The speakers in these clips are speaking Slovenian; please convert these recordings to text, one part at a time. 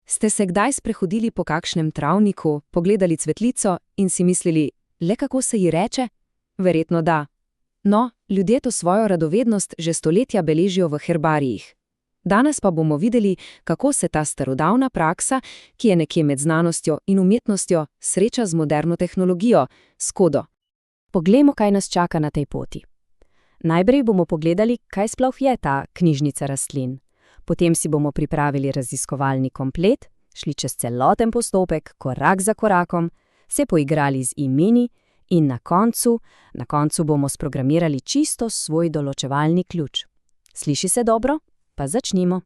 Ste se kdaj sprehodili po kakšnem travniku, pogledali cvetlico in si mislili, le kako se ji reče? Verjetno da. No, ljudje to svojo radovednost že stoletja beležijo v herbarijih. Danes pa bomo videli, kako se ta starodavna praksa, ki je nekje med znanostjo in umetnostjo, sreča z moderno tehnologijo, s kodo. Poglejmo, kaj nas čaka na tej poti. Najprej bomo pogledali, kaj sploh je ta knjižnica rastlin. Potem si bomo pripravili raziskovalni komplet, šli čez celoten postopek, korak za korakom, se poigrali z imeni in na koncu bomo sprogramirali čisto svoj določevalni ključ. Sliši se dobro? Pa začnimo.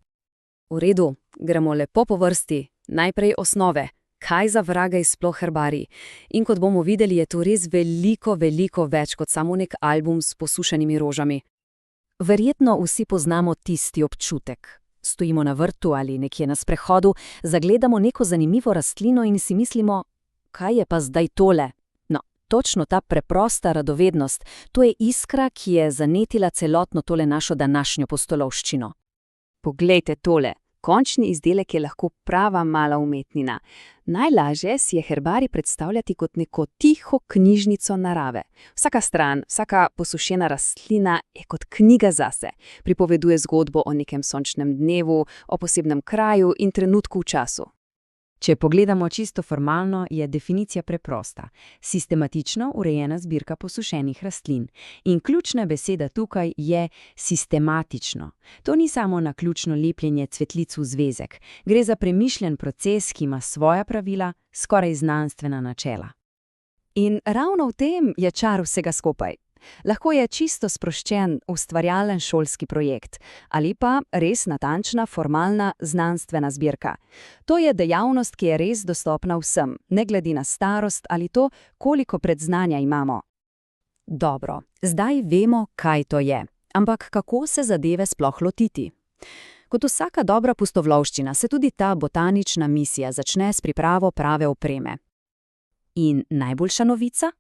V redu, gremo lepo po vrsti. Najprej osnove. Kaj za vraga je sploh herbarij? In kot bomo videli, je to res veliko več kot samo nek album s posušenimi rožami. Verjetno vsi poznamo tisti občutek. Stojimo na vrtu ali nekje na sprehodu, zagledamo neko zanimivo rastlino in si mislimo, kaj je pa zdaj tole? No, točno ta preprosta radovednost, to je iskra, ki je zanetila celotno tole našo današnjo pustolovščino. Poglejte tole. Končni izdelek je lahko prava mala umetnina. Najlažje si je herbarij predstavljati kot neko tiho knjižnico narave. Vsaka stran, vsaka posušena rastlina je kot knjiga zase. Pripoveduje zgodbo o nekem sončnem dnevu, o posebnem kraju in trenutku v času. Če pogledamo čisto formalno, je definicija preprosta. Sistematično urejena zbirka posušenih rastlin. In ključna beseda tukaj je sistematično. To ni samo naključno lepljenje cvetlic v zvezek. Gre za premišljen proces, ki ima svoja pravila, skoraj znanstvena načela. In ravno v tem je čar vsega skupaj. Lahko je čisto sproščen, ustvarjalen šolski projekt ali pa res natančna, formalna, znanstvena zbirka. To je dejavnost, ki je res dostopna vsem, ne glede na starost ali to, koliko predznanja imamo. Dobro, zdaj vemo, kaj to je. Ampak kako se zadeve sploh lotiti? Kot vsaka dobra pustolovščina se tudi ta botanična misija začne s pripravo prave opreme. In najboljša novica?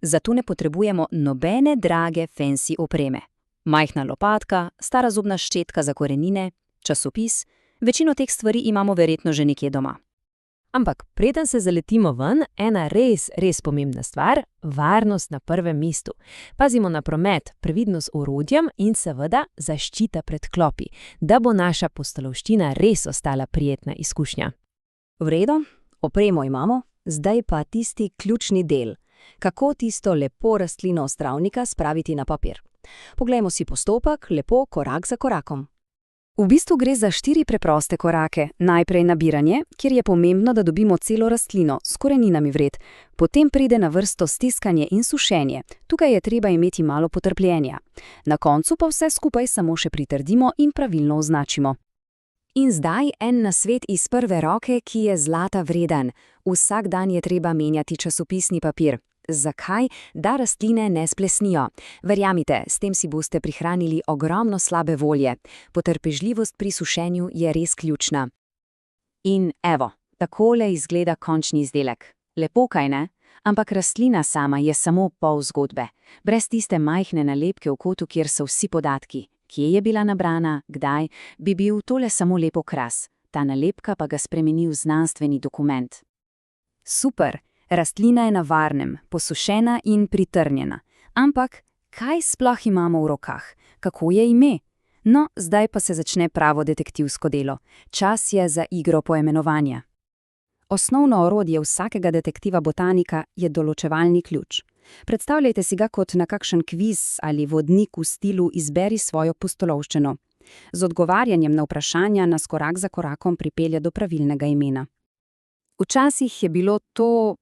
Zato ne potrebujemo nobene drage fancy opreme. Majhna lopatka, stara zobna ščetka za korenine, časopis, večino teh stvari imamo verjetno že nekje doma. Ampak preden se zaletimo ven, ena res pomembna stvar, varnost na prvem mestu. Pazimo na promet, previdnost z orodjem in seveda zaščita pred klopi, da bo naša pustolovščina res ostala prijetna izkušnja. V redu, opremo imamo, zdaj pa tisti ključni del. Kako tisto lepo rastlino s travnika spraviti na papir. Poglejmo si postopek, lepo korak za korakom. V bistvu gre za 4 preproste korake. Najprej nabiranje, kjer je pomembno, da dobimo celo rastlino s koreninami vred. Potem pride na vrsto stiskanje in sušenje. Tukaj je treba imeti malo potrpljenja. Na koncu pa vse skupaj samo še pritrdimo in pravilno označimo. In zdaj en nasvet iz prve roke, ki je zlata vreden. Vsak dan je treba menjati časopisni papir. Zakaj? Da rastline ne splesnijo. Verjamite, s tem si boste prihranili ogromno slabe volje. Potrpežljivost pri sušenju je res ključna. In evo, takole izgleda končni izdelek. Lepo, kaj ne? Ampak rastlina sama je samo pol zgodbe. Brez tiste majhne nalepke v kotu, kjer so vsi podatki. Kje je bila nabrana, kdaj, bi bil tole samo lep okras. Ta nalepka pa ga spremeni v znanstveni dokument. Super, rastlina je na varnem, posušena in pritrnjena. Ampak, kaj sploh imamo v rokah? Kako je ime? No, zdaj pa se začne pravo detektivsko delo. Čas je za igro poimenovanja. Osnovno orodje vsakega detektiva botanika je določevalni ključ. Predstavljajte si ga kot na kakšen kviz ali vodnik v stilu izberi svojo pustolovščino. Z odgovarjanjem na vprašanja nas korak za korakom pripelje do pravilnega imena. Včasih je bilo to,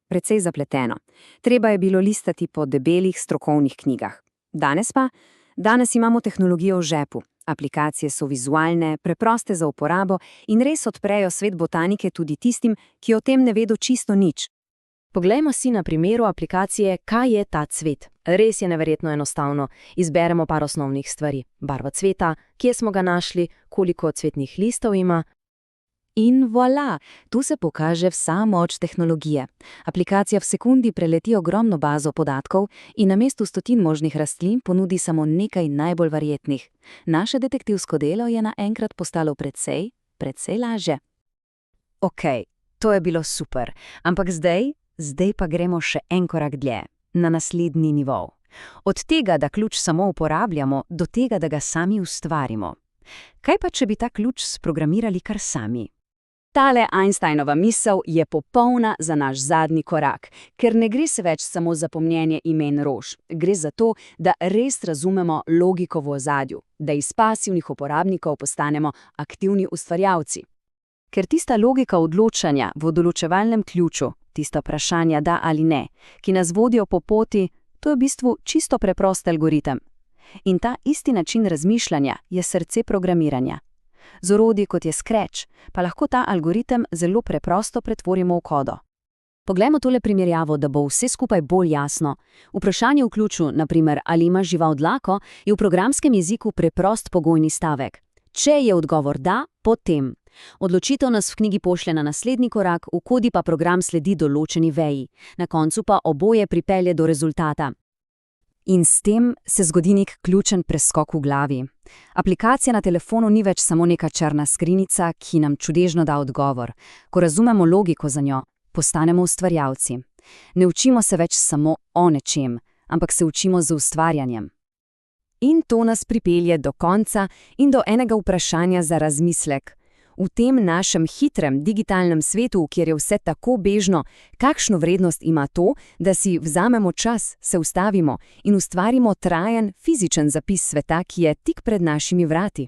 precej zapleteno. Treba je bilo listati po debelih strokovnih knjigah. Danes imamo tehnologijo v žepu. Aplikacije so vizualne, preproste za uporabo in res odprejo svet botanike tudi tistim, ki o tem ne vedo čisto nič. Poglejmo si na primeru aplikacije, kaj je ta cvet. Res je neverjetno enostavno. Izberemo par osnovnih stvari. Barva cveta, kje smo ga našli, koliko cvetnih listov ima. In voilà, tu se pokaže vsa moč tehnologije. Aplikacija v sekundi preleti ogromno bazo podatkov in namesto stotin možnih rastlin ponudi samo nekaj najbolj verjetnih. Naše detektivsko delo je naenkrat postalo precej lažje. Ok, to je bilo super, ampak zdaj pa gremo še en korak dlje, na naslednji nivo. Od tega, da ključ samo uporabljamo, do tega, da ga sami ustvarimo. Kaj pa, če bi ta ključ sprogramirali kar sami? Tale Einsteinova misel je popolna za naš zadnji korak, ker ne gre se več samo za pomnjenje imen rož. Gre za to, da res razumemo logiko v ozadju, da iz pasivnih uporabnikov postanemo aktivni ustvarjalci. Ker tista logika odločanja v določevalnem ključu, tista vprašanja da ali ne, ki nas vodijo po poti, to je v bistvu čisto preprost algoritem. In ta isti način razmišljanja je srce programiranja. Z orodji, kot je Scratch, pa lahko ta algoritem zelo preprosto pretvorimo v kodo. Poglejmo tole primerjavo, da bo vse skupaj bolj jasno. Vprašanje v ključu, naprimer, ali ima žival dlako, je v programskem jeziku preprost pogojni stavek. Če je odgovor da, potem. Odločitev nas v knjigi pošlje na naslednji korak, v kodi pa program sledi določeni veji. Na koncu pa oboje pripelje do rezultata. In s tem se zgodi nek ključen preskok v glavi. Aplikacija na telefonu ni več samo neka črna skrinjica, ki nam čudežno da odgovor. Ko razumemo logiko za njo, postanemo ustvarjalci. Ne učimo se več samo o nečem, ampak se učimo z ustvarjanjem. In to nas pripelje do konca in do enega vprašanja za razmislek. V tem našem hitrem digitalnem svetu, kjer je vse tako bežno, kakšno vrednost ima to, da si vzamemo čas, se ustavimo in ustvarimo trajen fizičen zapis sveta, ki je tik pred našimi vrati?